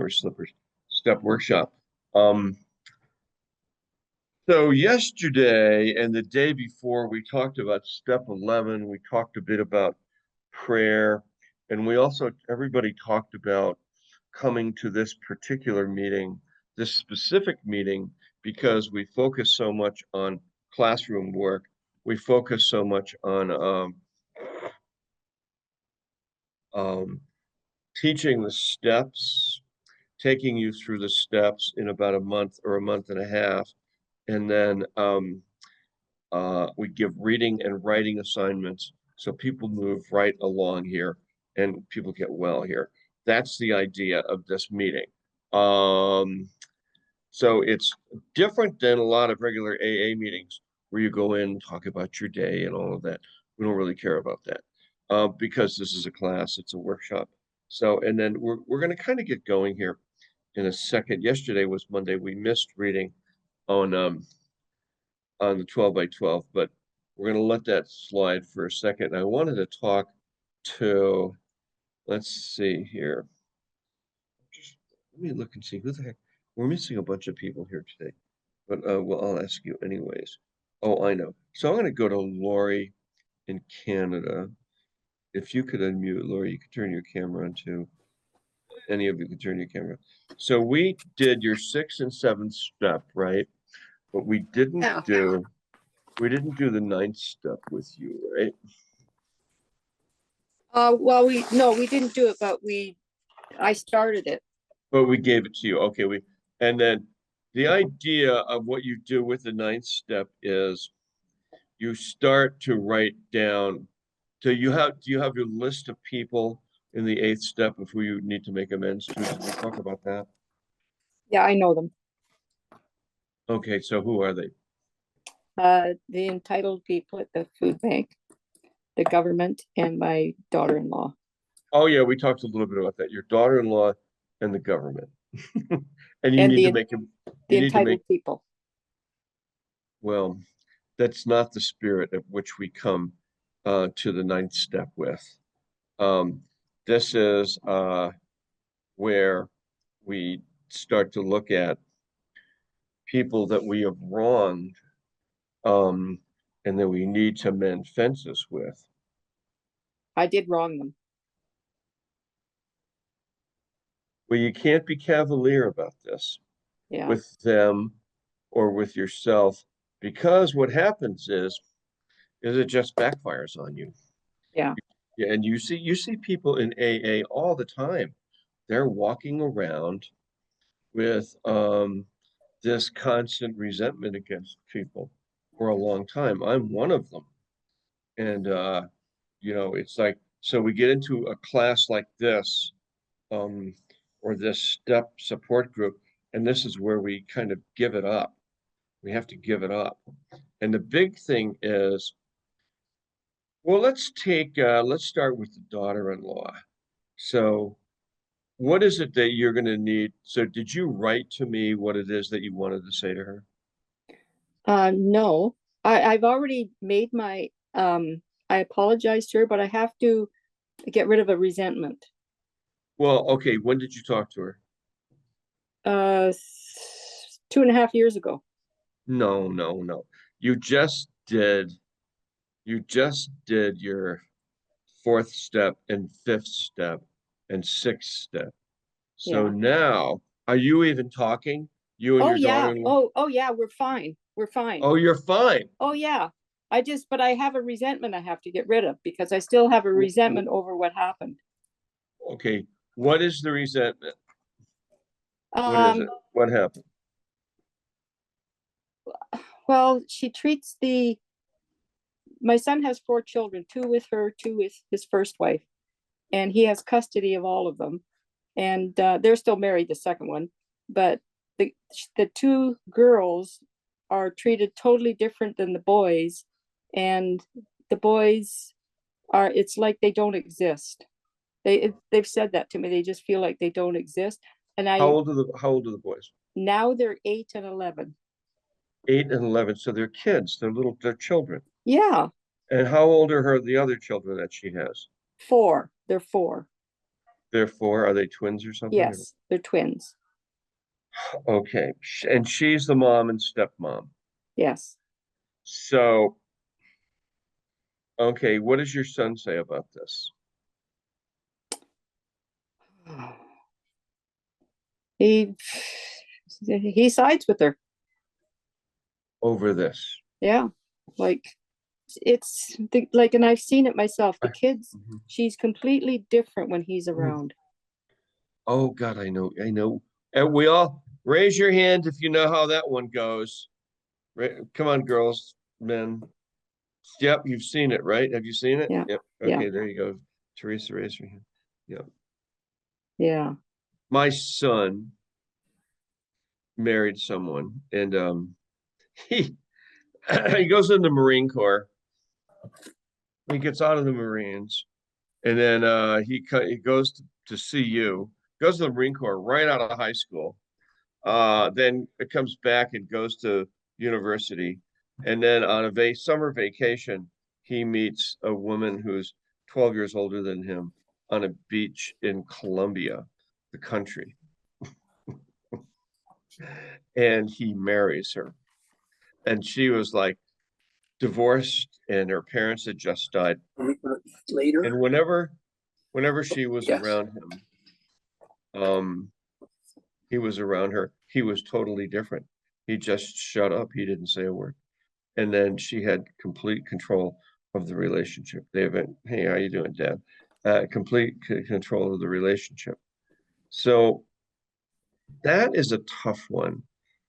Summer Slippers Step Workshop. So yesterday and the day before, we talked about step 11. We talked a bit about prayer, and we also, everybody talked about coming to this particular meeting, this specific meeting, because we focus so much on classroom work. We focus so much on teaching the steps, taking you through the steps in about a month or a month and a half. And then we give reading and writing assignments so people move right along here and people get well here. That's the idea of this meeting. So it's different than a lot of regular AA meetings where you go in and talk about your day and all of that. We don't really care about that because this is a class, it's a workshop. So, and then we're going to kind of get going here in a second. Yesterday was Monday. We missed reading on the 12 by 12, but we're going to let that slide for a second. I wanted to talk to, let's see here. Just let me look and see who the heck. We're missing a bunch of people here today, but well, I'll ask you anyways. Oh, I know. So I'm going to go to Lori in Canada. If you could unmute, Lori, you could turn your camera on too. Any of you could turn your camera. So we did your 6th and 7th step, right? But we didn't do the 9th step with you, right? Well, we didn't do it, but I started it. But we gave it to you. Okay, and then the idea of what you do with the 9th step is you start to write down. Do you have your list of people in the 8th step of who you need to make amends to? Did we talk about that? Yeah, I know them. Okay, so who are they? The entitled people at the food bank, the government, and my daughter-in-law. Oh yeah, we talked a little bit about that. Your daughter-in-law and the government. And you need to make them. The entitled people. Well, that's not the spirit at which we come to the 9th step with. This is where we start to look at people that we have wronged and that we need to mend fences with. I did wrong them. Well, you can't be cavalier about this with them or with yourself, because what happens is it just backfires on you. Yeah. And you see people in AA all the time. They're walking around with this constant resentment against people for a long time. I'm one of them. And it's like, so we get into a class like this, or this step support group, and this is where we kind of give it up. We have to give it up. And the big thing is, well, let's start with the daughter-in-law. So what is it that you're going to need? So did you write to me what it is that you wanted to say to her? No, I've already made my, I apologized to her, but I have to get rid of a resentment. Well, okay. When did you talk to her? 2.5 years ago. No. You just did your 4th step and 5th step and 6th step. So now, are you even talking? You and your daughter-in-law? Oh yeah, we're fine. We're fine. Oh, you're fine. Oh yeah. But I have a resentment I have to get rid of because I still have a resentment over what happened. Okay. What is the resentment? What is it? What happened? Well, she treats my son has 4 children, 2 with her, 2 with his first wife, and he has custody of all of them. And they're still married, the second one, but the 2 girls are treated totally different than the boys, and the boys it's like they don't exist. They've said that to me. They just feel like they don't exist. And how old are the boys? Now they're 8 and 11. 8 and 11. So they're kids. They're children. Yeah. And how old are the other children that she has? 4. They're 4. Therefore, are they twins or something? Yes, they're twins. Okay, and she's the mom and stepmom. Yes. So, okay, what does your son say about this? He he sides with her. Over this? Yeah. Like like, and I've seen it myself. The kids, Mhm. she's completely different when he's Mm. around. Oh God, I know. And we all raise your hand if you know how that one goes. Come on, girls, men. Yep, you've seen it, right? Have you seen it? Yeah. Yep. Yeah. Okay, there you go. Teresa, raise your hand. Yep. Yeah. My son married someone, and he he goes in the Marine Corps. He gets out of the Marines, and then he goes to CU, goes to the Marine Corps right out of high school. Then it comes back and goes to university, and then on a summer vacation, he meets a woman who's 12 years older than him on a beach in Colombia, the country, and he marries her. And she was like divorced, and her parents had just died. Later. And whenever she was Yes. around him, um, he was around her. He was totally different. He just shut up. He didn't say a word. And then she had complete control of the relationship. They went, "Hey, how you doing, Dad?" Complete control of the relationship. So that is a tough one.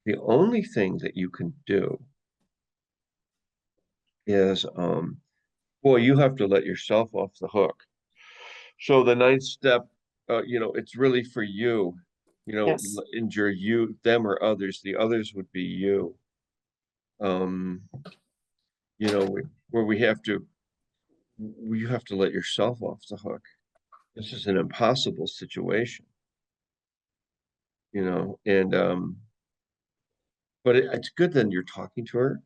The only thing that you can do is, boy, you have to let yourself off the hook. So the ninth step, it's really for you. Yes. Injure you, them, or others. The others would be you. Um, where you have to let yourself off the hook. This is an impossible situation, and but it's good then you're talking to her.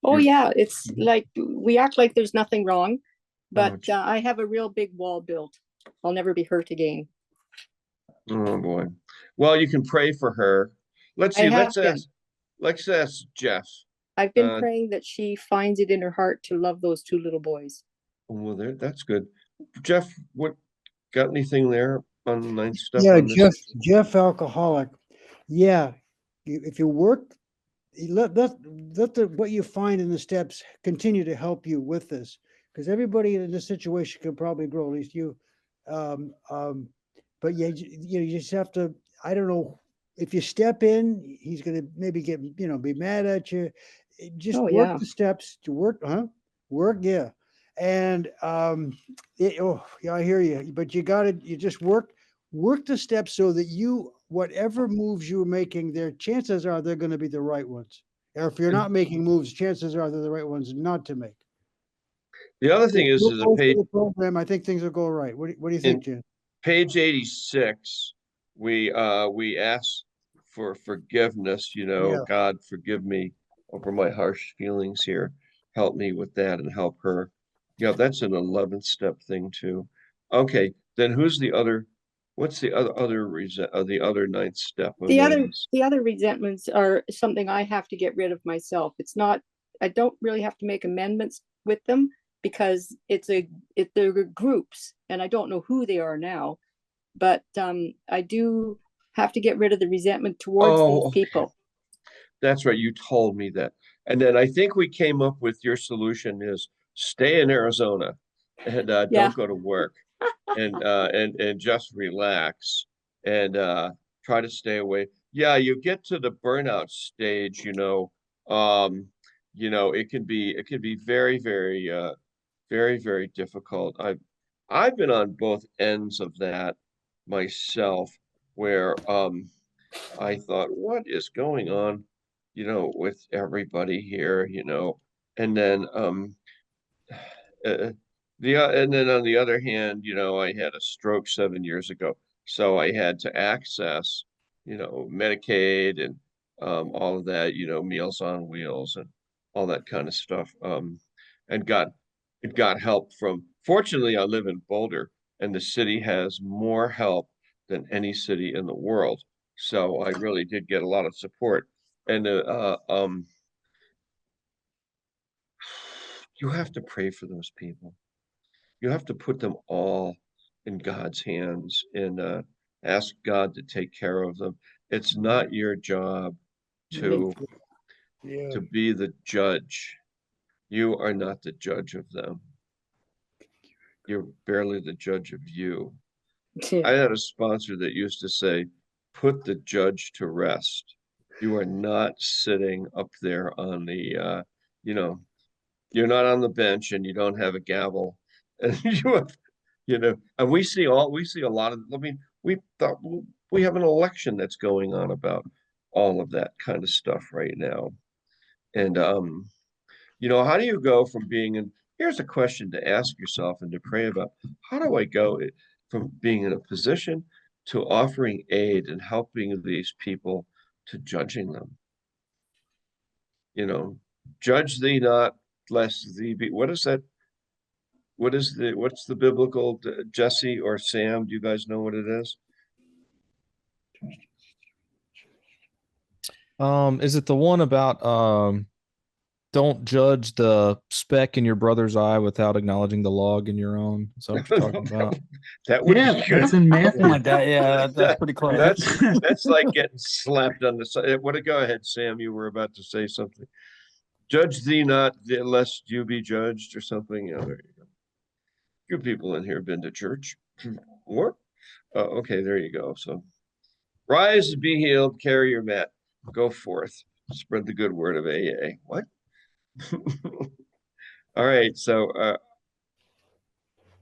Oh You're, yeah, it's like we act like there's nothing wrong, but oh, I have a real big wall built. I'll never be hurt again. oh boy. Well, you can pray for her. Let's I see. have been. Let's ask Jeff. I've been Uh, praying that she finds it in her heart to love those two little boys. well, that's good. Jeff, what got anything there on the ninth step Yeah, on this? Jeff alcoholic. Yeah, if you work, what you find in the steps continue to help you with this, because everybody in this situation can probably grow, at least you. Um, um, but yeah, you just have to. I don't know if you step in, he's going to maybe be mad at you. Just Oh work yeah. the steps to work, huh? Work, yeah. And oh yeah, I hear you. But you just work the steps so that whatever moves you're making there, chances are they're going to be the right ones. Or if you're And not making moves, chances are they're the right ones not to make. the other If thing is, you'll is a go through page the program, I think things will go right. What do you think, in Jen? page 86, we ask for forgiveness, Yeah. God forgive me over my harsh feelings here. Help me with that and help her. Yeah, that's an 11th step thing too. Okay, then what's the other ninth step The among other these? the other resentments are something I have to get rid of myself. It's not I don't really have to make amendments with them because they're groups and I don't know who they are now, but I do have to get rid of the resentment towards these Oh, okay. people. That's right. You told me that. And then I think we came up with your solution is stay in Arizona and Yeah. don't go to work and just relax and try to stay away. Yeah, you get to the burnout stage, it can be very, very very, very difficult. I've been on both ends of that myself where I thought, what is going on, with everybody here, and then uh, and then on the other hand, I had a stroke 7 years ago, so I had to access, Medicaid and all of that, Meals on Wheels and all that kind of stuff, and got help from. Fortunately, I live in Boulder, and the city has more help than any city in the world. So I really did get a lot of support. And you have to pray for those people. You have to put them all in God's hands and ask God to take care of them. It's not your job to Yeah. be the judge. You are not the judge of them. You're barely the judge of you. I had a sponsor that used to say, put the judge to rest. You are not sitting up there on the, you know, you're not on the bench and you don't have a gavel. And you have, and we see a lot of, I mean, we thought we have an election that's going on about all of that kind of stuff right now. And, how do you go from being in, here's a question to ask yourself and to pray about. How do I go from being in a position to offering aid and helping these people to judging them? Judge thee not, lest thee be. What is that? What's the biblical, Jesse or Sam? Do you guys know what it is? Is it the one about don't judge the speck in your brother's eye without acknowledging the log in your own? Is that what you're talking about? That would Yeah, be good. that's in Matthew. Something like that. Yeah, that's pretty close. That's like getting slapped on the side. Go ahead, Sam. You were about to say something. Judge thee not, lest you be judged, or something. There you go. You people in here have been to church, or okay, there you go. So, rise and be healed. Carry your mat. Go forth. Spread the good word of AA. What? All right. So, are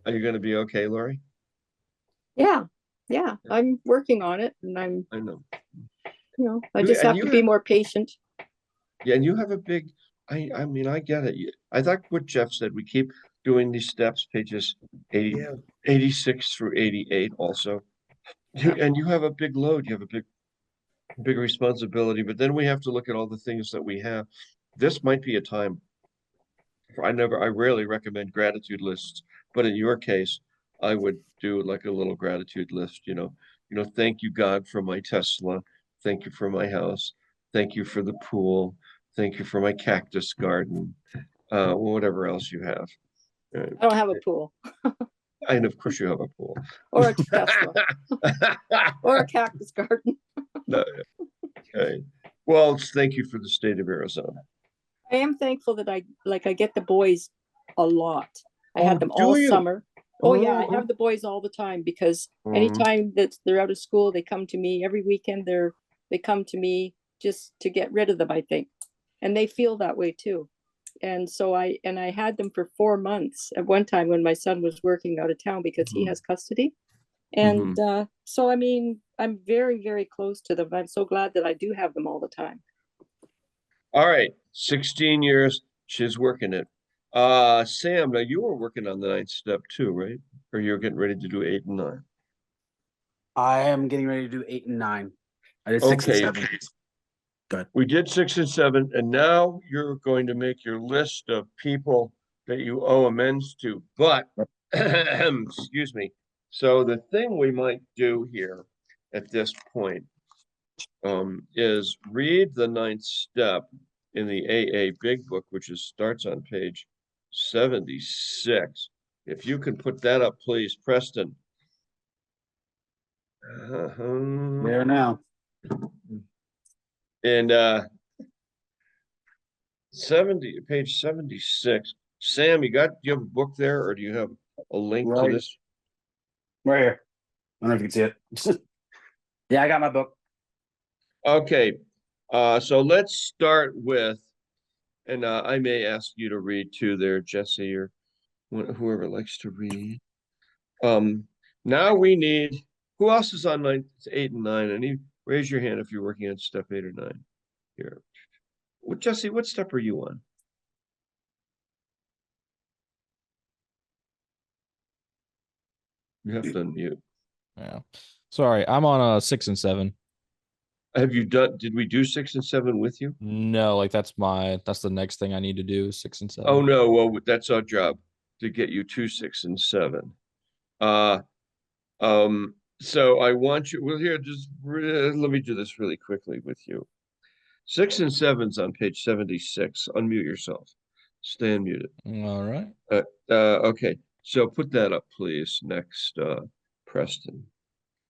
you going to be okay, Lori? Yeah, I'm working on it, and I know. I just have to be more patient. Yeah, and you have a big. I mean, I get it. I like what Jeff said. We keep doing these steps, pages 86 through 88 also. And you have a big load. You have a big responsibility, but then we have to look at all the things that we have. This might be a time. I rarely recommend gratitude lists, but in your case, I would do like a little gratitude list, thank you, God, for my Tesla. Thank you for my house. Thank you for the pool. Thank you for my cactus garden. Whatever else you have. I don't have a pool. And of course you have a pool. Or a Tesla. Or a cactus garden. No. Okay. Well, thank you for the state of Arizona. I am thankful that I get the boys a lot. I had them do all you? summer. Oh yeah, I Oh. have the boys all the time because anytime that they're out of school, they come to me. Every weekend they come to me just to get rid of them, I think. And they feel that way too. And so I had them for 4 months at one time when my son was working out of town because he has custody. And so, I mean, I'm very, very close to them. I'm so glad that I do have them all the time. All right, 16 years, she's working it. Sam, now you were working on the 9th step too, right? Or you're getting ready to do 8 and 9? I am getting ready to do 8 and 9. I did 6 and Okay. 7. Good. We did 6 and 7, and now you're going to make your list of people that you owe amends to. But, excuse me. So the thing we might do here at this point is read the 9th step in the AA Big Book, which starts on page 76. If you can put that up, please, Preston. There now. And page 76. Sam, do you have a book there, or do you have a link to this? Right here. I don't know if you can see it. Yeah, I got my book. Okay, so let's start with, and I may ask you to read too there, Jesse, or whoever likes to read. Now we need, who else is on 8 and 9? Raise your hand if you're working on step 8 or 9 here. Well, Jesse, what step are you on? You have to unmute. Yeah. Sorry, I'm on 6 and 7. Did we do 6 and 7 with you? No, like that's the next thing I need to do, 6 and 7. Oh no, well, that's our job, to get you to 6 and 7. So I want you, well, here, let me do this really quickly with you. 6 and 7's on page 76. Unmute yourself. Stay unmuted. All right. Okay, so put that up, please. Next, Preston.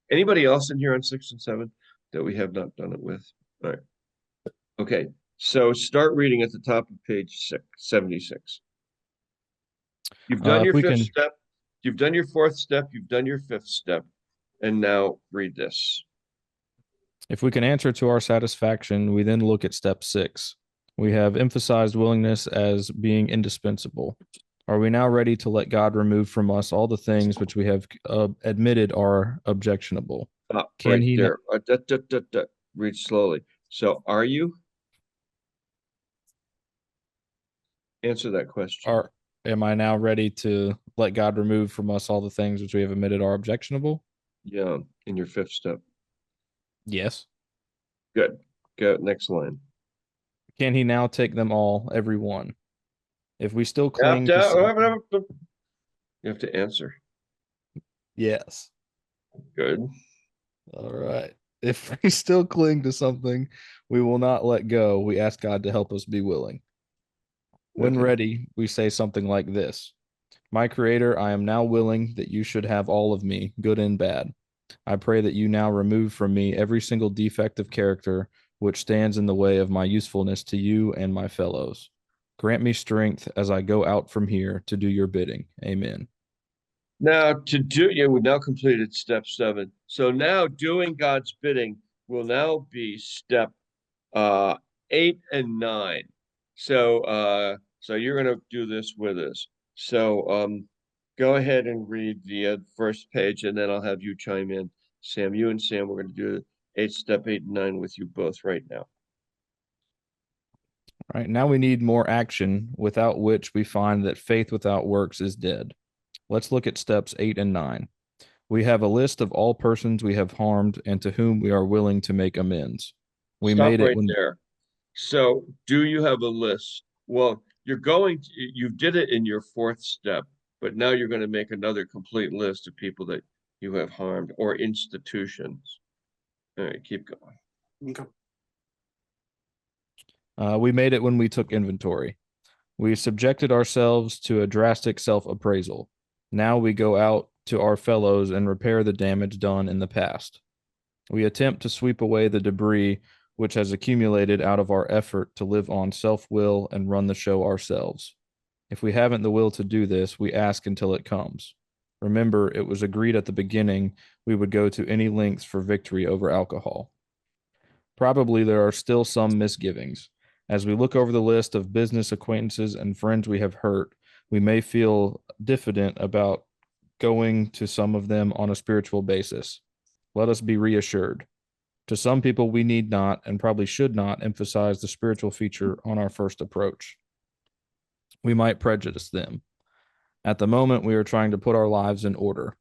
Anybody else in here on 6 and 7 that we have not done it with? All right. Okay, so start reading at the top of page 76. You've done If your we fifth can, step, you've done your fourth step, you've done your fifth step, and now read this. if we can answer to our satisfaction, we then look at step 6. We have emphasized willingness as being indispensable. Are we now ready to let God remove from us all the things which we have admitted are objectionable? Can Right he there. Read slowly. So are you? Answer that question. am I now ready to let God remove from us all the things which we have admitted are objectionable? Yeah, in your fifth step. Yes. Good. Go next line. Can he now take them all, every one? If we still You cling to something, have to answer. yes. Good. All right. If we still cling to something we will not let go, we ask God to help us be willing. When Okay. ready, we say something like this: My Creator, I am now willing that you should have all of me, good and bad. I pray that you now remove from me every single defect of character which stands in the way of my usefulness to you and my fellows. Grant me strength as I go out from here to do your bidding. Amen. Now we now completed step 7. So now doing God's bidding will now be step 8 and 9. So you're gonna do this with us. So go ahead and read the first page, and then I'll have you chime in. Sam, you and Sam, we're gonna do step 8 and 9 with you both right now. All right, now we need more action, without which we find that faith without works is dead. Let's look at steps 8 and 9. We have a list of all persons we have harmed and to whom we are willing to make amends. We Stop made it right when there. So do you have a list? Well, you did it in your fourth step, but now you're going to make another complete list of people that you have harmed or institutions. All right, keep going. Okay. We made it when we took inventory. We subjected ourselves to a drastic self-appraisal. Now we go out to our fellows and repair the damage done in the past. We attempt to sweep away the debris which has accumulated out of our effort to live on self-will and run the show ourselves. If we haven't the will to do this, we ask until it comes. Remember, it was agreed at the beginning we would go to any lengths for victory over alcohol. Probably there are still some misgivings. As we look over the list of business acquaintances and friends we have hurt, we may feel diffident about going to some of them on a spiritual basis. Let us be reassured. To some people, we need not and probably should not emphasize the spiritual feature on our first approach. We might prejudice them. At the moment, we are trying to put our lives in order,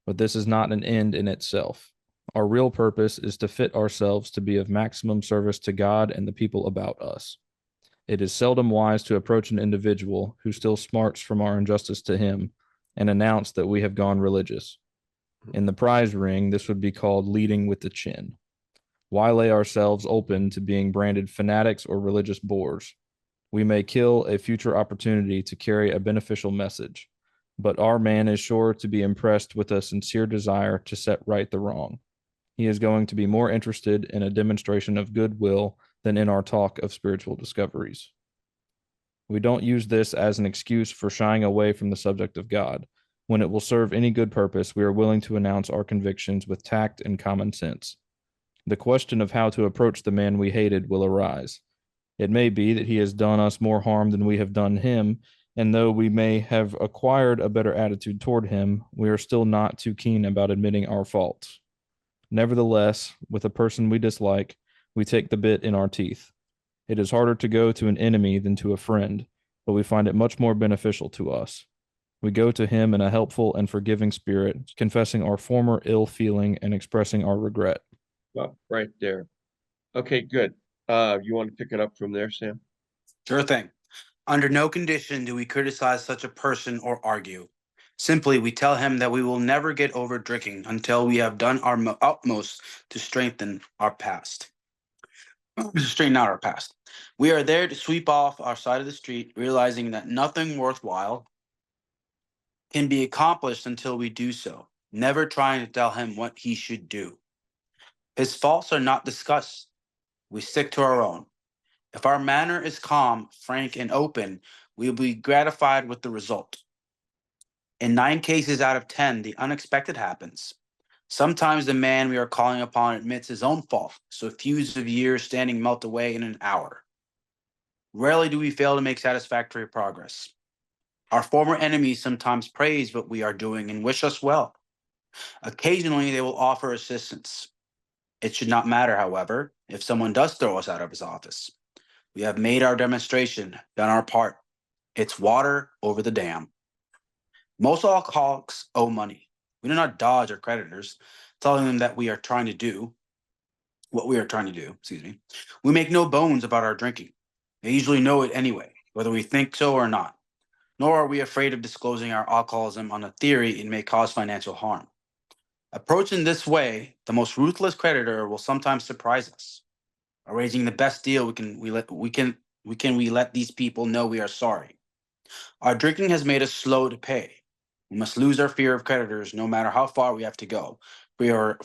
but this is not an end in itself. Our real purpose is to fit ourselves to be of maximum service to God and the people about us. It is seldom wise to approach an individual who still smarts from our injustice to him and announce that we have gone religious. In the prize ring, this would be called leading with the chin. Why lay ourselves open to being branded fanatics or religious bores? We may kill a future opportunity to carry a beneficial message, but our man is sure to be impressed with a sincere desire to set right the wrong. He is going to be more interested in a demonstration of goodwill than in our talk of spiritual discoveries. We don't use this as an excuse for shying away from the subject of God. When it will serve any good purpose, we are willing to announce our convictions with tact and common sense. The question of how to approach the man we hated will arise. It may be that he has done us more harm than we have done him, and though we may have acquired a better attitude toward him, we are still not too keen about admitting our faults. Nevertheless, with a person we dislike, we take the bit in our teeth. It is harder to go to an enemy than to a friend, but we find it much more beneficial to us. We go to him in a helpful and forgiving spirit, confessing our former ill feeling and expressing our regret. Well, right there. Okay, good. You want to pick it up from there, Sam? Sure thing. Under no condition do we criticize such a person or argue. Simply, we tell him that we will never get over drinking until we have done our utmost to strengthen our past. To straighten out our past. We are there to sweep off our side of the street, realizing that nothing worthwhile can be accomplished until we do so, never trying to tell him what he should do. His faults are not discussed. We stick to our own. If our manner is calm, frank, and open, we will be gratified with the result. In 9 cases out of 10, the unexpected happens. Sometimes the man we are calling upon admits his own fault, so feuds of years standing melt away in an hour. Rarely do we fail to make satisfactory progress. Our former enemies sometimes praise what we are doing and wish us well. Occasionally, they will offer assistance. It should not matter, however, if someone does throw us out of his office. We have made our demonstration, done our part. It's water over the dam. Most alcoholics owe money. We do not dodge our creditors, telling them that we are trying to do what we are trying to do. Excuse me. We make no bones about our drinking. They usually know it anyway, whether we think so or not. Nor are we afraid of disclosing our alcoholism on a theory it may cause financial harm. Approached in this way, the most ruthless creditor will sometimes surprise us. Arranging the best deal we let these people know we are sorry. Our drinking has made us slow to pay. We must lose our fear of creditors no matter how far we have to go. We are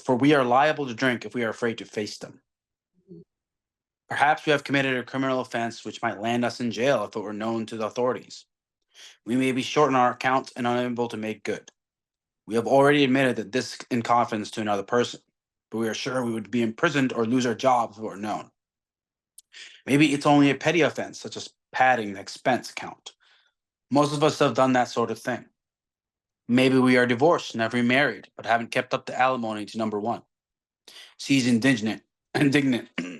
liable to drink if we are afraid to face them. Perhaps we have committed a criminal offense which might land us in jail if it were known to the authorities. We may be short on our accounts and unable to make good. We have already admitted that this in confidence to another person, but we are sure we would be imprisoned or lose our jobs if it were known. Maybe it's only a petty offense, such as padding the expense account. Most of us have done that sort of thing. Maybe we are divorced, never remarried, but haven't kept up the alimony to number one. She's indignant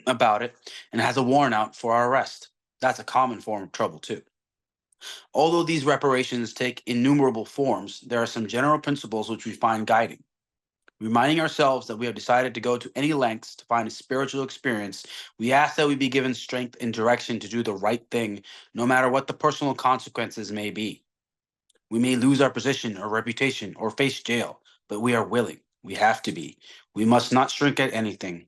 about it and has a warrant out for our arrest. That's a common form of trouble, too. Although these reparations take innumerable forms, there are some general principles which we find guiding. Reminding ourselves that we have decided to go to any lengths to find a spiritual experience, we ask that we be given strength and direction to do the right thing, no matter what the personal consequences may be. We may lose our position or reputation or face jail, but we are willing. We have to be. We must not shrink at anything.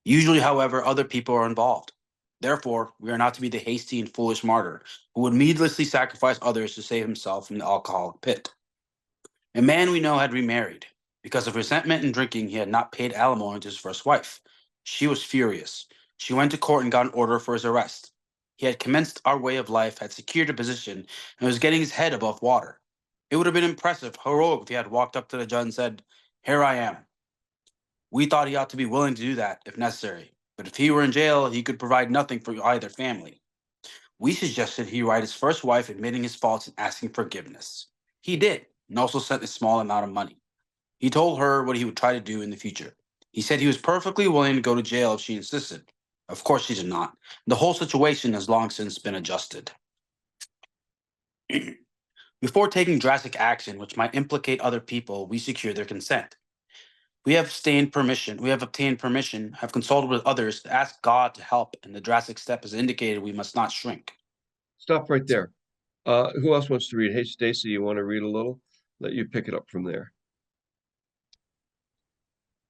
Usually, however, other people are involved. Therefore, we are not to be the hasty and foolish martyr who would needlessly sacrifice others to save himself from the alcoholic pit. A man we know had remarried. Because of resentment and drinking, he had not paid alimony to his first wife. She was furious. She went to court and got an order for his arrest. He had commenced our way of life, had secured a position, and was getting his head above water. It would have been impressive, heroic, if he had walked up to the judge and said, "Here I am." We thought he ought to be willing to do that, if necessary. But if he were in jail, he could provide nothing for either family. We suggested he write his first wife admitting his faults and asking forgiveness. He did, and also sent a small amount of money. He told her what he would try to do in the future. He said he was perfectly willing to go to jail if she insisted. Of course she did not. The whole situation has long since been adjusted. Before taking drastic action which might implicate other people, we secure their consent. We have obtained permission, have consulted with others to ask God to help, and the drastic step has indicated we must not shrink. Stop right there. Who else wants to read? Hey, Stacy, you want to read a little? Let you pick it up from there.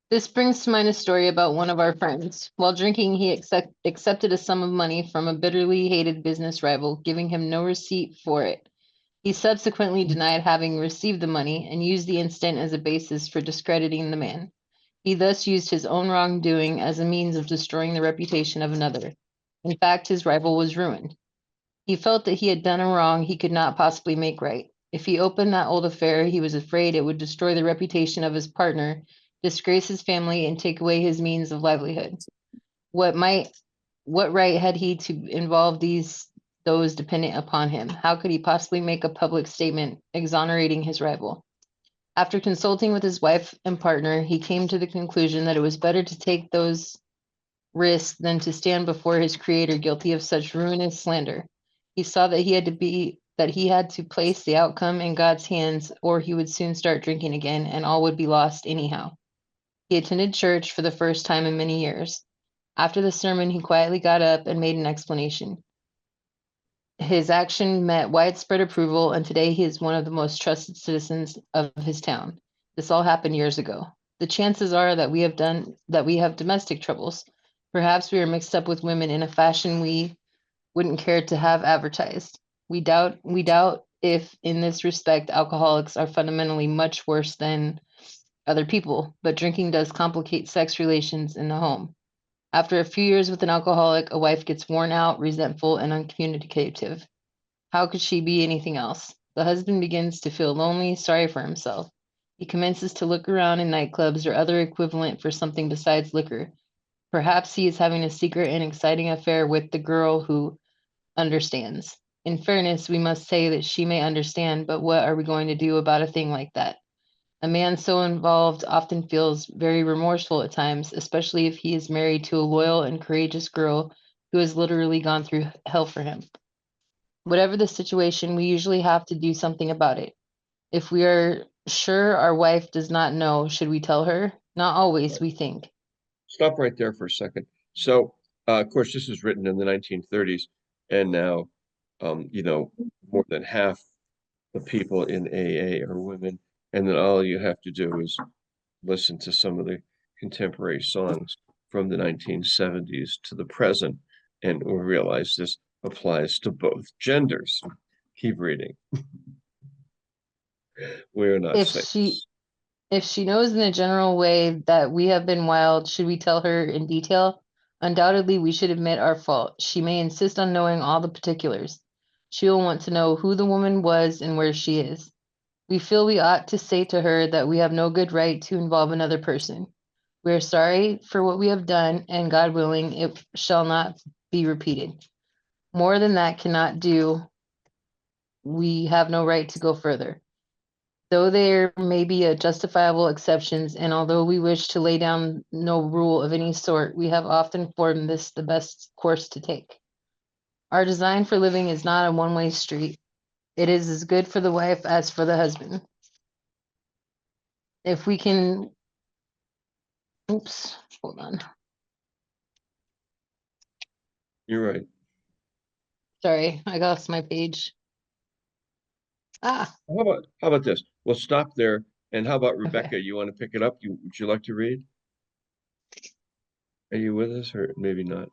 This brings to mind a story about one of our friends. While drinking, he accepted a sum of money from a bitterly hated business rival, giving him no receipt for it. He subsequently denied having received the money and used the incident as a basis for discrediting the man. He thus used his own wrongdoing as a means of destroying the reputation of another. In fact, his rival was ruined. He felt that he had done a wrong he could not possibly make right. If he opened that old affair, he was afraid it would destroy the reputation of his partner, disgrace his family, and take away his means of livelihood. What right had he to involve those dependent upon him? How could he possibly make a public statement exonerating his rival? After consulting with his wife and partner, he came to the conclusion that it was better to take those risks than to stand before his creator guilty of such ruinous slander. He saw that he had to place the outcome in God's hands, or he would soon start drinking again, and all would be lost anyhow. He attended church for the first time in many years. After the sermon, he quietly got up and made an explanation. His action met widespread approval, and today he is one of the most trusted citizens of his town. This all happened years ago. The chances are that we have domestic troubles. Perhaps we are mixed up with women in a fashion we wouldn't care to have advertised. We doubt if in this respect alcoholics are fundamentally much worse than other people, but drinking does complicate sex relations in the home. After a few years with an alcoholic, a wife gets worn out, resentful, and uncommunicative. How could she be anything else? The husband begins to feel lonely, sorry for himself. He commences to look around in nightclubs or other equivalent for something besides liquor. Perhaps he is having a secret and exciting affair with the girl who understands. In fairness, we must say that she may understand, but what are we going to do about a thing like that? A man so involved often feels very remorseful at times, especially if he is married to a loyal and courageous girl who has literally gone through hell for him. Whatever the situation, we usually have to do something about it. If we are sure our wife does not know, should we tell her? Not always, we think. Stop right there for a second. So, of course, this was written in the 1930s, and now, more than half the people in AA are women, and then all you have to do is listen to some of the contemporary songs from the 1970s to the present, and we'll realize this applies to both genders. Keep reading. We're not If saints. she knows in a general way that we have been wild, should we tell her in detail? Undoubtedly, we should admit our fault. She may insist on knowing all the particulars. She will want to know who the woman was and where she is. We feel we ought to say to her that we have no good right to involve another person. We are sorry for what we have done, and God willing, it shall not be repeated. More than that cannot do. We have no right to go further. Though there may be a justifiable exceptions, and although we wish to lay down no rule of any sort, we have often formed this the best course to take. Our design for living is not a one-way street. It is as good for the wife as for the husband. If we can, oops, hold on. You're right. Sorry, I lost my page. How about this? We'll stop there. And how about Okay. Rebecca? You want to pick it up? Would you like to read? Are you with us or maybe not?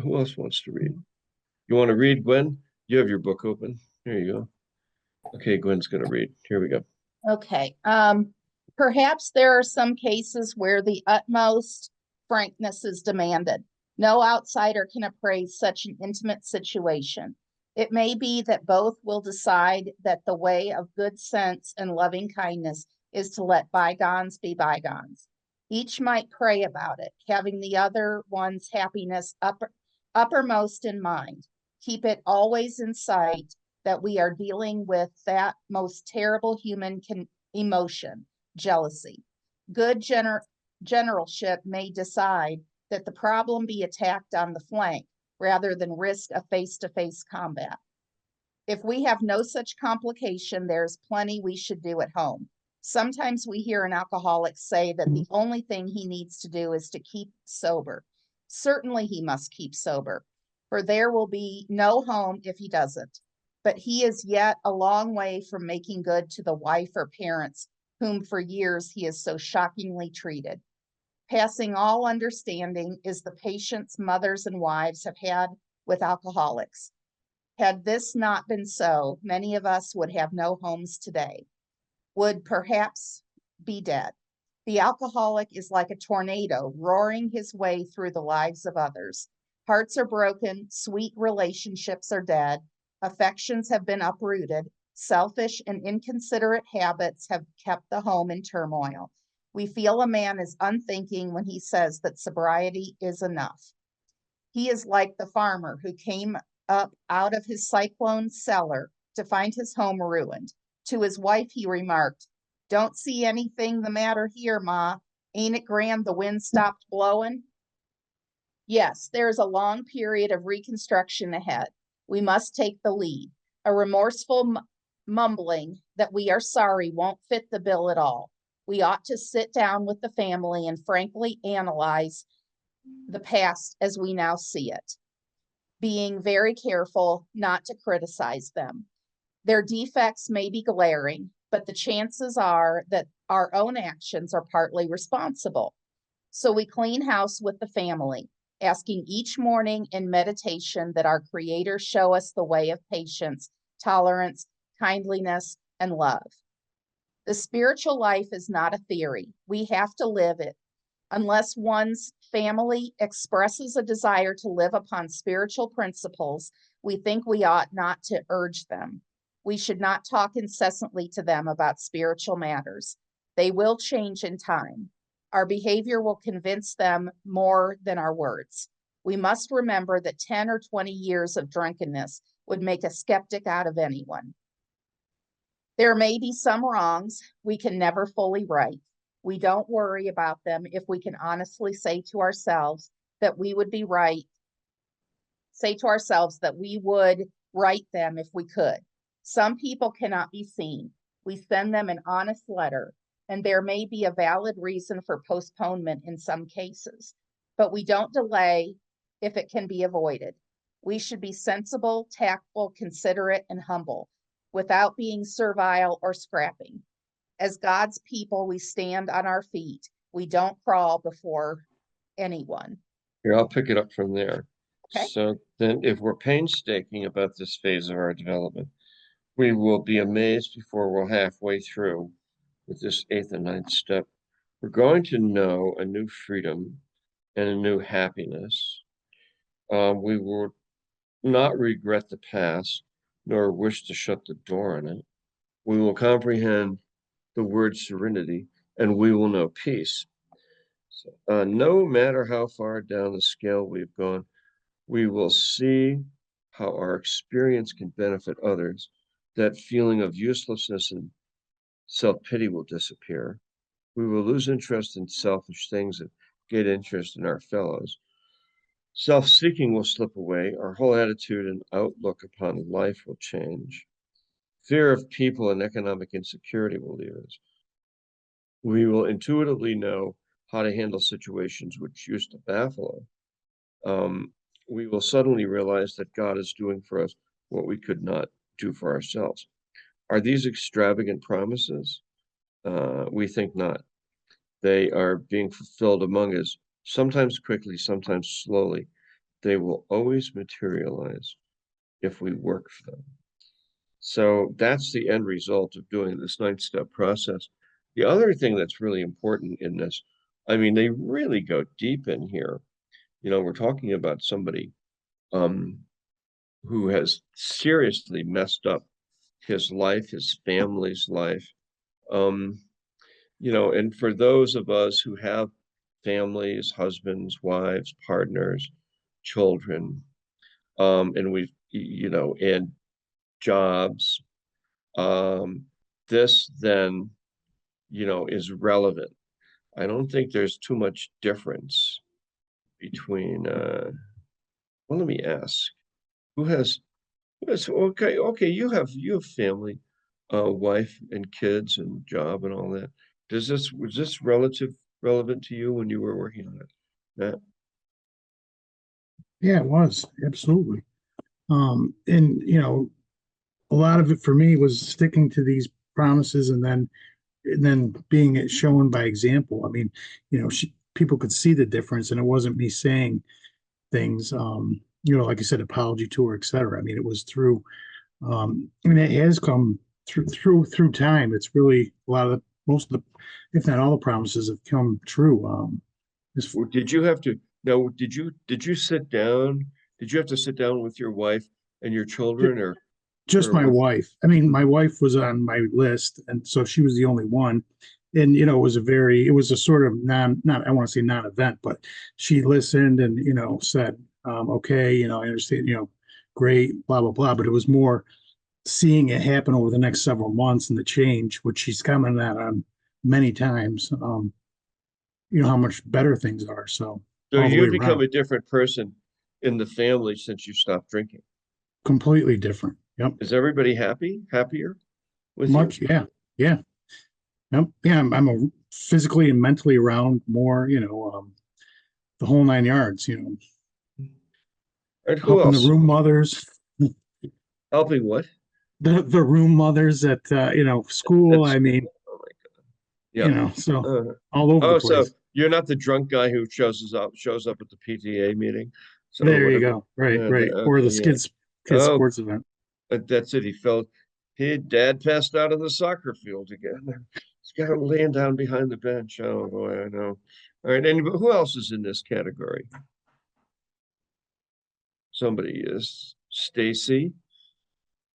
Who else wants to read? You want to read, Gwen? You have your book open. There you go. Okay, Gwen's going to read. Here we go. Okay. Perhaps there are some cases where the utmost frankness is demanded. No outsider can appraise such an intimate situation. It may be that both will decide that the way of good sense and loving kindness is to let bygones be bygones. Each might pray about it, having the other one's happiness uppermost in mind. Keep it always in sight that we are dealing with that most terrible human emotion, jealousy. Good generalship may decide that the problem be attacked on the flank rather than risk a face-to-face combat. If we have no such complication, there's plenty we should do at home. Sometimes we hear an alcoholic say that the only thing he needs to do is to keep sober. Certainly he must keep sober, for there will be no home if he doesn't. But he is yet a long way from making good to the wife or parents whom for years he has so shockingly treated. Passing all understanding is the patience mothers and wives have had with alcoholics. Had this not been so, many of us would have no homes today, would perhaps be dead. The alcoholic is like a tornado roaring his way through the lives of others. Hearts are broken, sweet relationships are dead, affections have been uprooted, selfish and inconsiderate habits have kept the home in turmoil. We feel a man is unthinking when he says that sobriety is enough. He is like the farmer who came up out of his cyclone cellar to find his home ruined. To his wife, he remarked, "Don't see anything the matter here, Ma. Ain't it grand the wind stopped blowing?" Yes, there is a long period of reconstruction ahead. We must take the lead. A remorseful mumbling that we are sorry won't fit the bill at all. We ought to sit down with the family and frankly analyze the past as we now see it. being very careful not to criticize them. Their defects may be glaring, but the chances are that our own actions are partly responsible. So we clean house with the family, asking each morning in meditation that our Creator show us the way of patience, tolerance, kindliness, and love. The spiritual life is not a theory. We have to live it. Unless one's family expresses a desire to live upon spiritual principles, we think we ought not to urge them. We should not talk incessantly to them about spiritual matters. They will change in time. Our behavior will convince them more than our words. We must remember that 10 or 20 years of drunkenness would make a skeptic out of anyone. There may be some wrongs we can never fully right. We don't worry about them if we can honestly say to ourselves that we would be right, say to ourselves that we would right them if we could. Some people cannot be seen. We send them an honest letter, and there may be a valid reason for postponement in some cases, but we don't delay if it can be avoided. We should be sensible, tactful, considerate, and humble without being servile or scrapping. As God's people, we stand on our feet. We don't crawl before anyone. Here, I'll pick it up from there. Okay. So then if we're painstaking about this phase of our development, we will be amazed before we're halfway through with this 8th and 9th step. We're going to know a new freedom and a new happiness. We will not regret the past, nor wish to shut the door on it. We will comprehend the word serenity, and we will know peace. So, no matter how far down the scale we've gone, we will see how our experience can benefit others. That feeling of uselessness and self-pity will disappear. We will lose interest in selfish things and get interest in our fellows. Self-seeking will slip away. Our whole attitude and outlook upon life will change. Fear of people and economic insecurity will leave us. We will intuitively know how to handle situations which used to baffle us. We will suddenly realize that God is doing for us what we could not do for ourselves. Are these extravagant promises? We think not. They are being fulfilled among us, sometimes quickly, sometimes slowly. They will always materialize if we work for them. So that's the end result of doing this 9-step process. The other thing that's really important in this, I mean, they really go deep in here. You know, we're talking about somebody who has seriously messed up his life, his family's life. You know, and for those of us who have families, husbands, wives, partners, children, and we've, you know, and jobs, this then, you know, is relevant. I don't think there's too much difference between, well, let me ask, who has, okay, you have family, wife and kids and job and all that. Was this relevant to you when you were working on it, Matt? Yeah, it was absolutely. And a lot of it for me was sticking to these promises and then being it shown by example. I mean, people could see the difference, and it wasn't me saying things, like I said, apology to her, etc. I mean, it was through, I mean, it has come through time. It's really a lot of most of the, if not all the promises have come true. Did you have to, now, did you sit down? Did you have to sit down with your wife and your children, or? Just my wife. I mean, my wife was on my list, and so she was the only one. And it was a sort of not I want to say non-event, but she listened and said, okay, I understand, great, blah blah blah. But it was more seeing it happen over the next several months and the change, which she's commented on many times. How much better things are. So all the way you've become around. a different person in the family since you stopped drinking. Completely different. Yep. Is everybody happier with Much, you? yeah, yeah. Yep. Yeah, I'm a physically and mentally around more, the whole 9 yards. And who helping the else? room mothers, Helping what? the room mothers at, school. That's, I mean, oh my God. Yeah. so Uh, all over the oh, so place. you're not the drunk guy who shows up at the PTA meeting. So There you whatever. go. Right, right. Or Okay, the yeah. kids Oh, sports event. that's it. Dad passed out on the soccer field again. He's got him laying down behind the bench. Oh boy, I know. All right, and who else is in this category? Somebody is Stacy.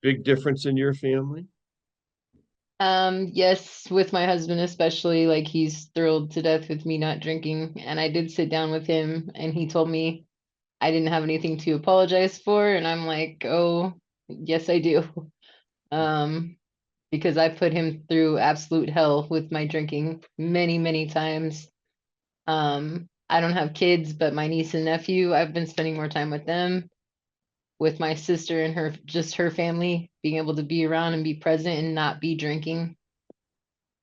Big difference in your family? Yes, with my husband especially, like he's thrilled to death with me not drinking. And I did sit down with him and he told me I didn't have anything to apologize for. And I'm like, oh, yes, I do. Because I put him through absolute hell with my drinking many, many times. I don't have kids, but my niece and nephew, I've been spending more time with them, with my sister and her family, being able to be around and be present and not be drinking.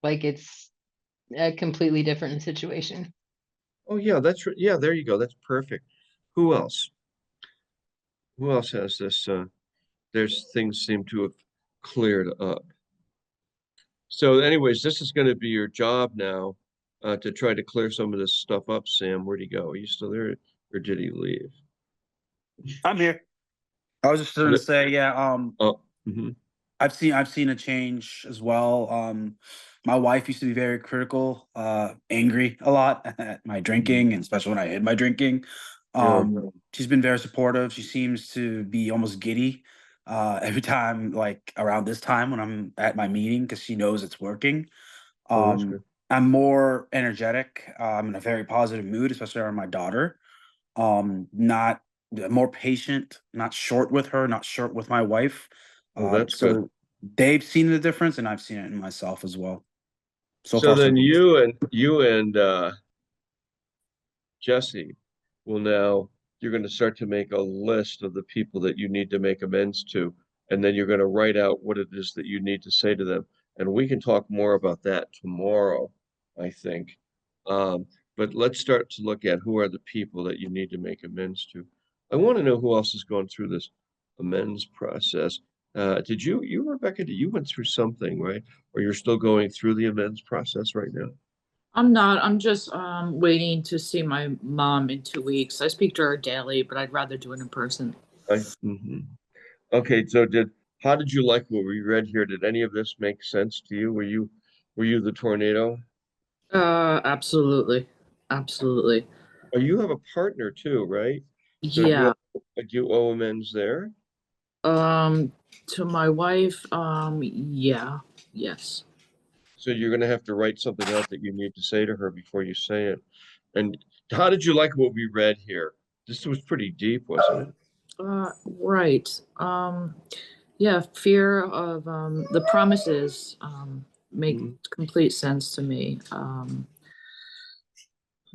Like it's a completely different situation. Oh yeah, yeah, there you go. That's perfect. Who else? Who else has this? There's things seem to have cleared up. So anyways, this is going to be your job now, to try to clear some of this stuff up. Sam, where'd he go? Are you still there or did he leave? I'm here. I was just gonna say, yeah, Oh, mhm. I've seen a change as well. My wife used to be very critical, angry a lot at my drinking, and especially when I hid my drinking. Sure. She's been very supportive. She seems to be almost giddy every time, like around this time when I'm at my meeting, because she knows it's working. Oh, that's good. I'm more energetic. I'm in a very positive mood, especially around my daughter. Not more patient, not short with her, not short with my wife. Oh, that's good. So they've seen the difference, and I've seen it in myself as well. So So far, so then good. you and Jesse will now, you're going to start to make a list of the people that you need to make amends to, and then you're going to write out what it is that you need to say to them. And we can talk more about that tomorrow, I think. But let's start to look at who are the people that you need to make amends to. I want to know who else is going through this amends process. Did you, Rebecca, you went through something, right? Or you're still going through the amends process right now? I'm not. I'm just waiting to see my mom in 2 weeks. I speak to her daily, but I'd rather do it in person. Mhm. Okay, so how did you like what we read here? Did any of this make sense to you? Were you the tornado? Absolutely. Absolutely. Oh, you have a partner too, right? So Yeah. do you owe amends there? Um, to my wife, yeah, yes. So you're gonna have to write something out that you need to say to her before you say it. And how did you like what we read here? This was pretty deep, wasn't it? Right. Yeah, fear of the promises make Mhm. complete sense to me.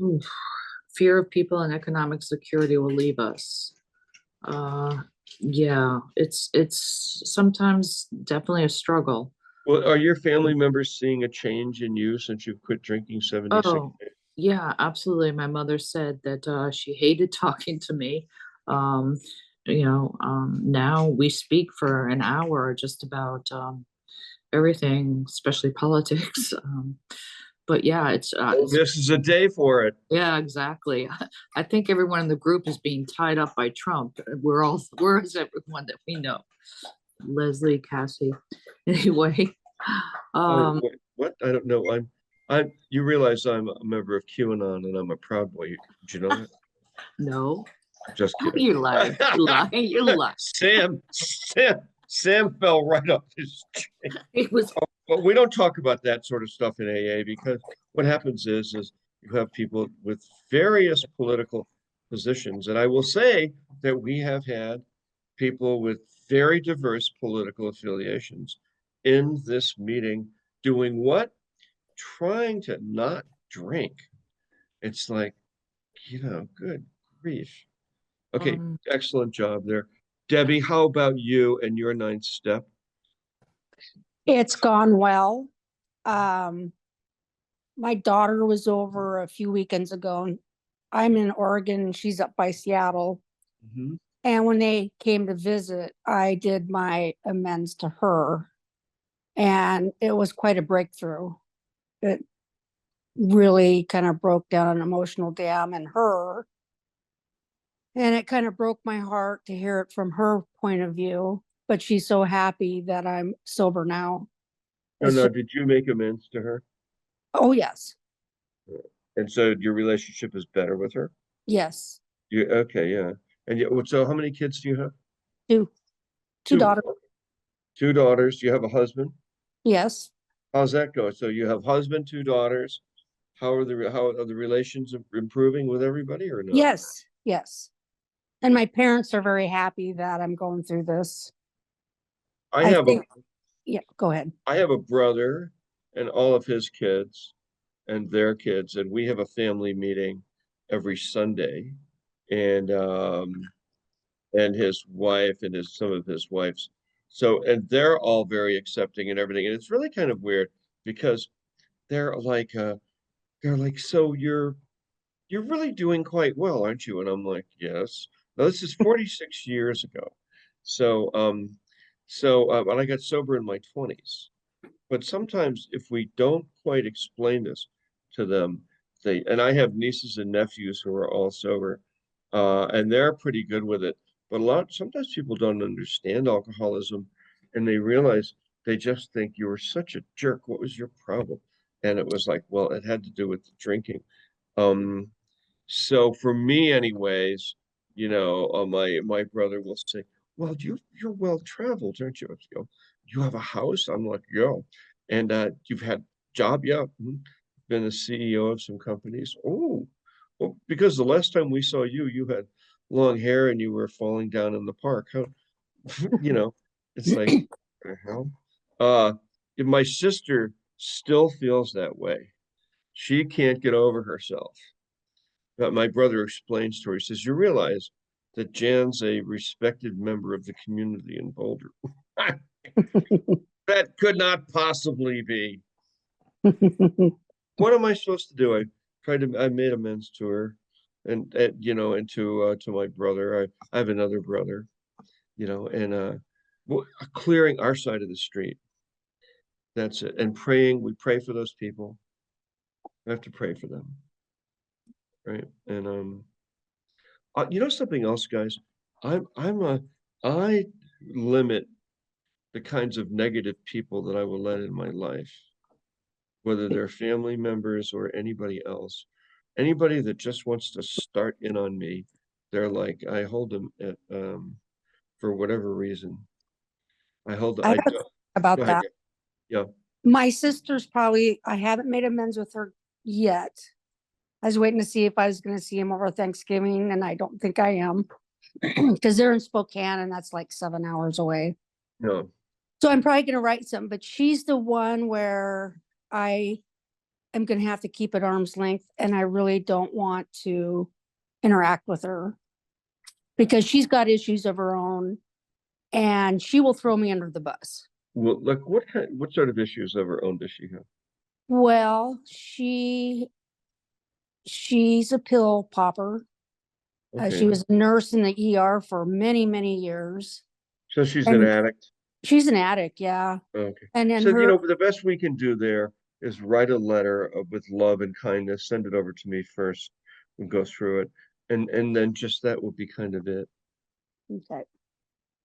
Oof. Fear of people and economic security will leave us. Uh, yeah, it's sometimes definitely a struggle. Well, are your family members seeing a change in you since you've quit drinking 76 Oh, days? yeah, absolutely. My mother said that she hated talking to me. Um, now we speak for an hour just about everything, especially politics. But yeah, Oh, it's this is a day for it. yeah, exactly. I think everyone in the group is being tied up by Trump. Where is everyone that we know? Leslie, Cassie. Anyway, Oh, um, what? I don't know. You realize I'm a member of QAnon and I'm a Proud Boy. Did you know that? no, Just kidding. you lying, you lying, you lying. Sam fell right off his chair. It was But we don't talk about that sort of stuff in AA because what happens is you have people with various political positions. And I will say that we have had people with very diverse political affiliations in this meeting doing what? Trying to not drink. It's like, good grief. Okay, um, excellent job there. Debbie, how about you and your ninth step? It's gone well. Um, my daughter was over a few weekends ago. And I'm in Oregon and she's up by Seattle. Mhm. And when they came to visit, I did my amends to her. And it was quite a breakthrough. It really kind of broke down an emotional dam in her. And it kind of broke my heart to hear it from her point of view. But she's so happy that I'm sober now. No, It's no, just- did you make amends to her? oh, yes. And so your relationship is better with her? Yes. You, okay, yeah. And so how many kids do you have? Two. Two daughters. Two daughters. Do you have a husband? Yes. How's that going? So you have husband, two daughters. How are the relations improving with everybody or not? Yes. Yes. And my parents are very happy that I'm going through this. I have think, yeah, go ahead. I have a brother and all of his kids and their kids, and we have a family meeting every Sunday. And his wife and some of his wives. So, and they're all very accepting and everything. And it's really kind of weird because they're like, so you're really doing quite well, aren't you? And I'm like, yes. Now, this is 46 years ago. So, and I got sober in my 20s. But sometimes if we don't quite explain this to them, and I have nieces and nephews who are all sober, and they're pretty good with it. But sometimes people don't understand alcoholism, and they realize they just think you were such a jerk. What was your problem? And it was like, well, it had to do with the drinking. Um, so for me, anyways, my brother will say, "Well, you're well traveled, aren't you?" I go, "You have a house?" I'm like, "Yeah." And you've had job, yeah. Been a CEO of some companies. Oh, well, because the last time we saw you, you had long hair and you were falling down in the park. How, you know, it's like, what the hell? If my sister still feels that way, she can't get over herself. But my brother explains to her, he says, "You realize that Jan's a respected member of the community in Boulder." That could not possibly be. What am I supposed to do? I made amends to her and to my brother. I have another brother, and clearing our side of the street. That's it. And praying, we pray for those people. We have to pray for them. Right. And something else, guys. I limit the kinds of negative people that I will let in my life, whether they're family members or anybody else. Anybody that just wants to start in on me, they're like, I hold them at, for whatever reason. I have Go about ahead. that. Yeah. My sister's I haven't made amends with her yet. I was waiting to see if I was going to see him over Thanksgiving, and I don't think I am because they're in Spokane and that's like 7 hours away. No. So I'm probably going to write something, but she's the one where I am going to have to keep at arm's length, and I really don't want to interact with her because she's got issues of her own and she will throw me under the bus. Well, look, what sort of issues of her own does she have? Well, she's a pill popper. She Okay. was a nurse in the ER for many, many years. So she's an addict. She's an addict, yeah. Okay. And then So, her, the best we can do there is write a letter with love and kindness, send it over to me first and go through it. And then just that will be kind of it. okay.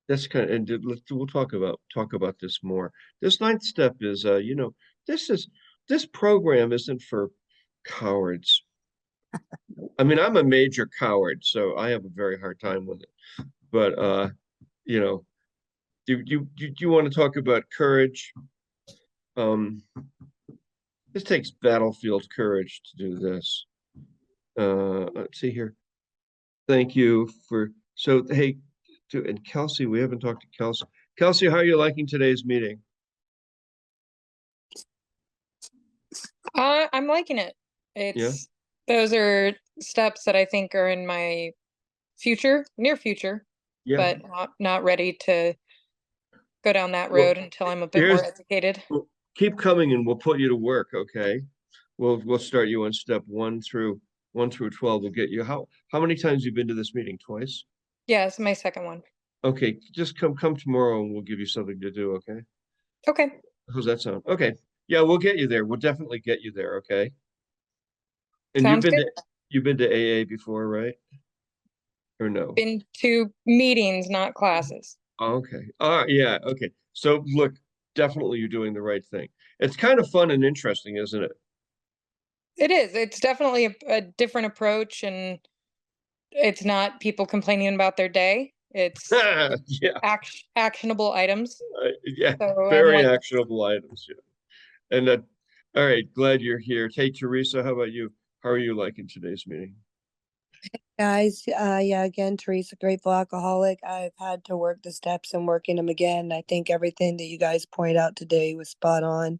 That's kind of, and we'll talk about this more. This ninth step is, this program isn't for cowards. I mean, I'm a major coward, so I have a very hard time with it. But, do you want to talk about courage? This takes battlefield courage to do this. Let's see here. Thank you hey, and Kelsey, we haven't talked to Kelsey. Kelsey, how are you liking today's meeting? I'm liking it. Those are steps that I think are in my near future, Yeah. but not ready to go down that Well, road until I'm a bit more educated. Well, keep coming and we'll put you to work, okay? We'll start you on step 1 through 12. We'll get you. How many times have you been to this meeting? Twice? Yeah, it's my second one. Okay, just come tomorrow and we'll give you something to do, okay? Okay, How's that sound? Okay, yeah, we'll get you there. We'll definitely get you there, okay? And sounds good. you've been to AA before, right? Or no? Been to meetings, not classes. Okay. Yeah, okay. So look, definitely you're doing the right thing. It's kind of fun and interesting, isn't it? It is. It's definitely a different approach, and it's not people complaining about their day. It's Yeah, actionable items. yeah, So I'm very like, actionable items, yeah. And all right, glad you're here. Hey, Teresa, how about you? How are you liking today's meeting? Guys, yeah, again, Teresa, grateful alcoholic. I've had to work the steps and working them again. I think everything that you guys pointed out today was spot on,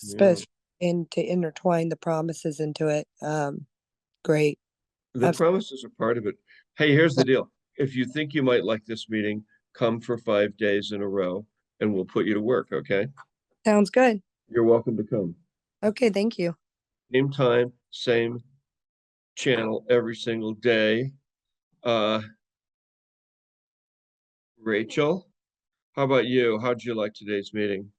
Yeah. especially to intertwine the promises into it. Great. The Abs- promises are part of it. Hey, here's the deal. If you think you might like this meeting, come for 5 days in a row and we'll put you to work, okay? Sounds good. You're welcome to come. Okay, thank you. Same time, same channel every single day. Rachel, how about you? How'd you like today's meeting?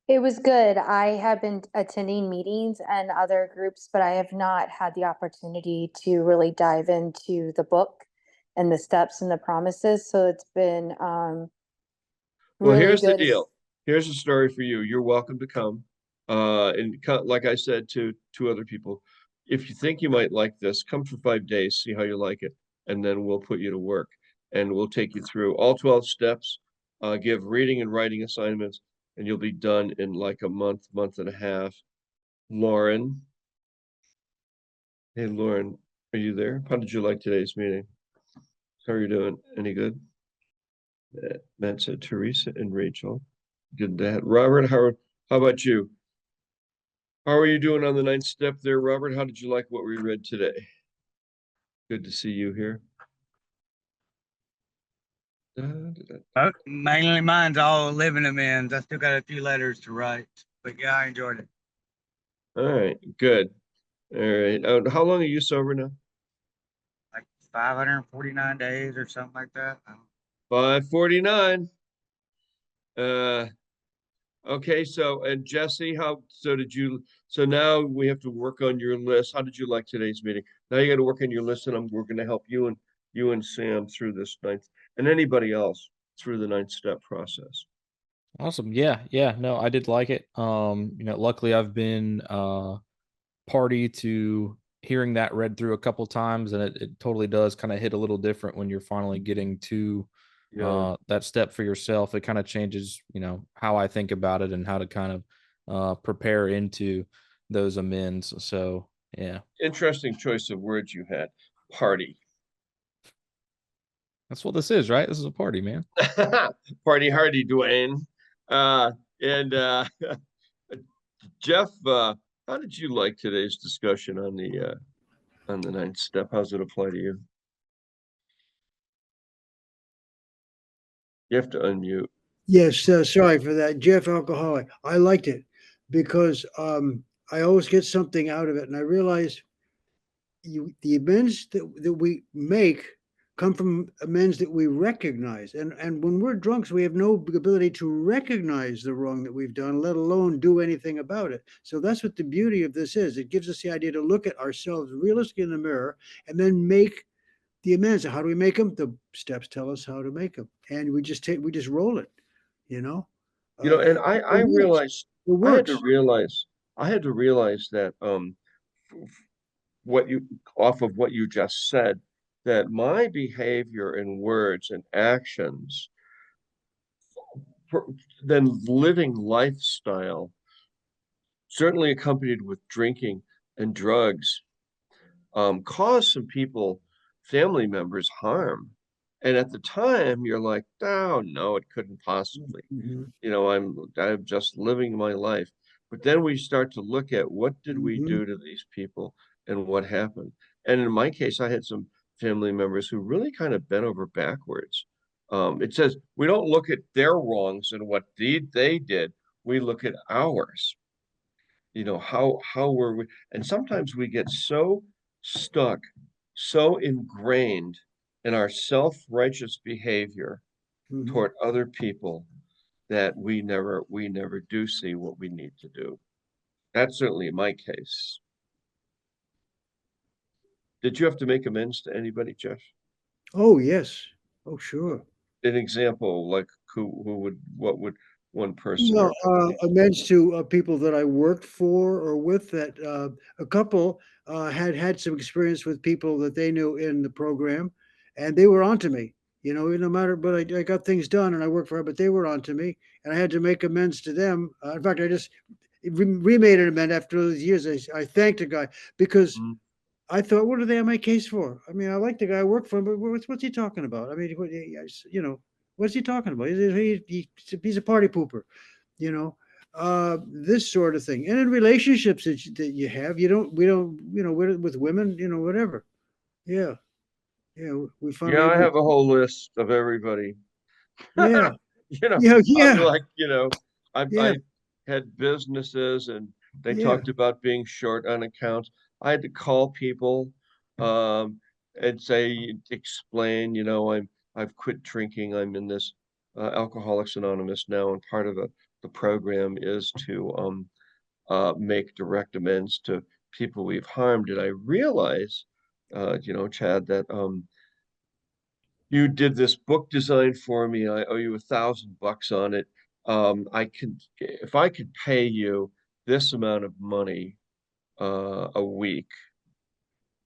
It was good. I have been attending meetings and other groups, but I have not had the opportunity to really dive into the book and the steps and the promises. So it's been Well, really here's the good. deal. Here's a story for you. You're welcome to come. Like I said to two other people, if you think you might like this, come for 5 days, see how you like it, and then we'll put you to work. And we'll take you through all 12 steps, give reading and writing assignments, and you'll be done in like a month, month and a half. Lauren. Hey, Lauren, are you there? How did you like today's meeting? How are you doing? Any good? Matt said Teresa and Rachel did that. Robert, how about you? How are you doing on the 9th step there, Robert? How did you like what we read today? Good to see you here. Mainly mine's all living amends. I still got a few letters to write, but yeah, I enjoyed it. All right, good. All right. How long are you sober now? Like 549 days or something like that. 549. Okay, and Jesse, so now we have to work on your list. How did you like today's meeting? Now you got to work on your list and we're going to help you and Sam through this 9th and anybody else through the 9th step process. Awesome. Yeah. No, I did like it. Luckily I've been party to hearing that read through a couple times, and it totally does kind of hit a little different when you're finally getting to that step for yourself. It kind of changes, how I think about it and how to kind of prepare into those amends. So yeah. Interesting choice of words you had. Party. That's what this is, right? This is a party, man. Party hardy, Dwayne. Jeff, how did you like today's discussion on the 9th step? How's it apply to you? You have to unmute. Yes, sorry for that. Jeff Alcoholic. I liked it because I always get something out of it. And I realize the amends that we make come from amends that we recognize. And when we're drunks, we have no ability to recognize the wrong that we've done, let alone do anything about it. So that's what the beauty of this is. It gives us the idea to look at ourselves realistically in the mirror and then make the amends. How do we make them? The steps tell us how to make them. And we just roll it, you know? And I realized it I had to works. realize that off of what you just said, that my behavior and words and actions, then living lifestyle, certainly accompanied with drinking and drugs, cause some people, family members, harm. And at the time, you're like, oh no, it couldn't possibly. I'm just living my life. But then we start to look at what did we do to these people and what happened. And in my case, I had some family members who really kind of bent over backwards. It says we don't look at their wrongs and what they did. We look at ours. How were we? And sometimes we get so stuck, so ingrained and our self-righteous behavior Mhm. toward other people that we never do see what we need to do. That's certainly my case. Did you have to make amends to anybody, Jeff? Oh, yes. Oh, sure. An example, like what would one person No, or company? amends to people that I worked for or with that a couple had some experience with people that they knew in the program, and they were onto me. No matter, but I got things done and I worked for her, but they were onto me, and I had to make amends to them. In fact, I just remade an amend after those years. I thanked the guy because Mm. I thought, what are they on my case for? I mean, I like the guy I work for, but what's he talking about? I mean, what's he talking about? He's a party pooper, you know, this sort of thing. And in relationships that you have, we don't, with women, whatever. Yeah. Yeah. We Yeah, finally I agree. have a whole list of everybody. Yeah. You know, Yeah. I Yeah. like, Yeah. I had businesses and they Yeah. talked about being short on accounts. I had to call people and explain, I've quit drinking. I'm in this Alcoholics Anonymous now, and part of the program is to make direct amends to people we've harmed. And I realize, Chad, that you did this book design for me. I owe you $1,000 on it. If I could pay you this amount of money a week,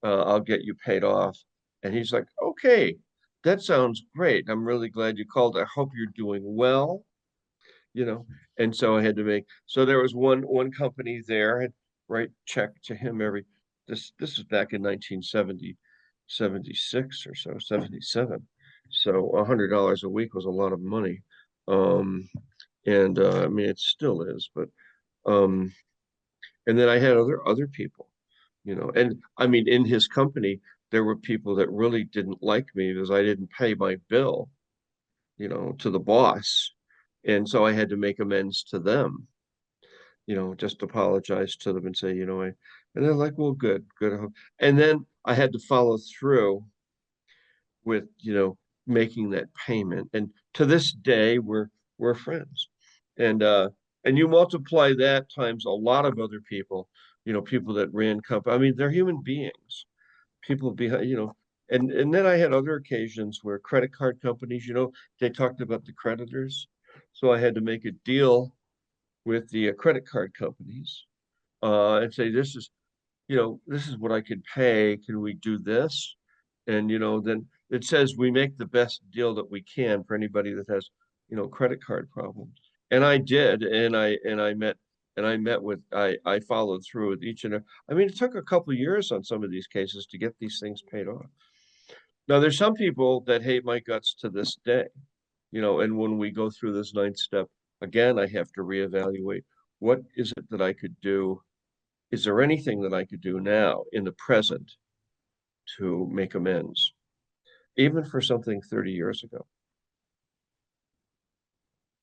I'll get you paid off. And he's like, okay, that sounds great. I'm really glad you called. I hope you're doing well, you know. And so I had to so there was one company there, I'd write check to him this was back in 1970, 76 or so, 77. So $100 a week was a lot of money. Um, and I mean, it still is, but um, and then I had other people, and I mean, in his company, there were people that really didn't like me because I didn't pay my bill, to the boss. And so I had to make amends to them, just apologize to them and say, and they're like, well, good, good. And then I had to follow through with, making that payment. And to this day, we're friends. And you multiply that times a lot of other people, people that ran company. I mean, they're human beings, people behind, and then I had other occasions where credit card companies, they talked about the creditors. So I had to make a deal with the credit card companies and say, this is what I could pay. Can we do this? And, then it says we make the best deal that we can for anybody that has, credit card problems. And I did, I met with, I followed through with I mean, it took a couple of years on some of these cases to get these things paid off. Now, there's some people that hate my guts to this day, and when we go through this ninth step, again, I have to reevaluate what is it that I could do. Is there anything that I could do now in the present to make amends, even for something 30 years ago?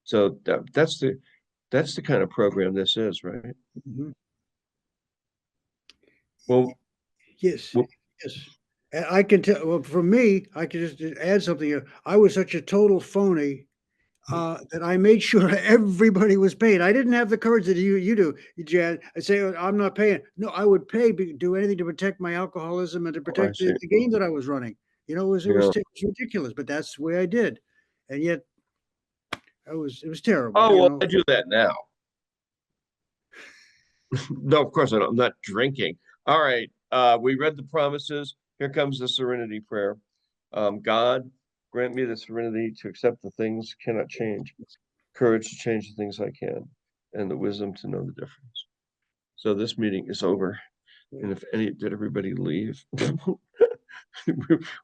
So that's the kind of program this is, right? Mhm. Well, Yes. well, Yes. And I can tell, well, for me, I can just add something here. I was such a total phony that I made sure everybody was paid. I didn't have the courage that you do, Jan. I say, "Oh, I'm not paying." No, I would pay, do anything to protect my alcoholism and to I protect see. the game that I was running. Yeah. It was ridiculous, but that's the way I did. And yet it was terrible, Oh, well, I do that now. No, of course I don't. I'm not drinking. All right. We read the promises. Here comes the serenity prayer. God, grant me the serenity to accept the things cannot change, courage to change the things I can, and the wisdom to know the difference. So this meeting is over. And did everybody leave?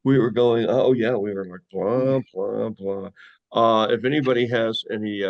We were going, oh yeah, we were like blah, blah, blah. If anybody has any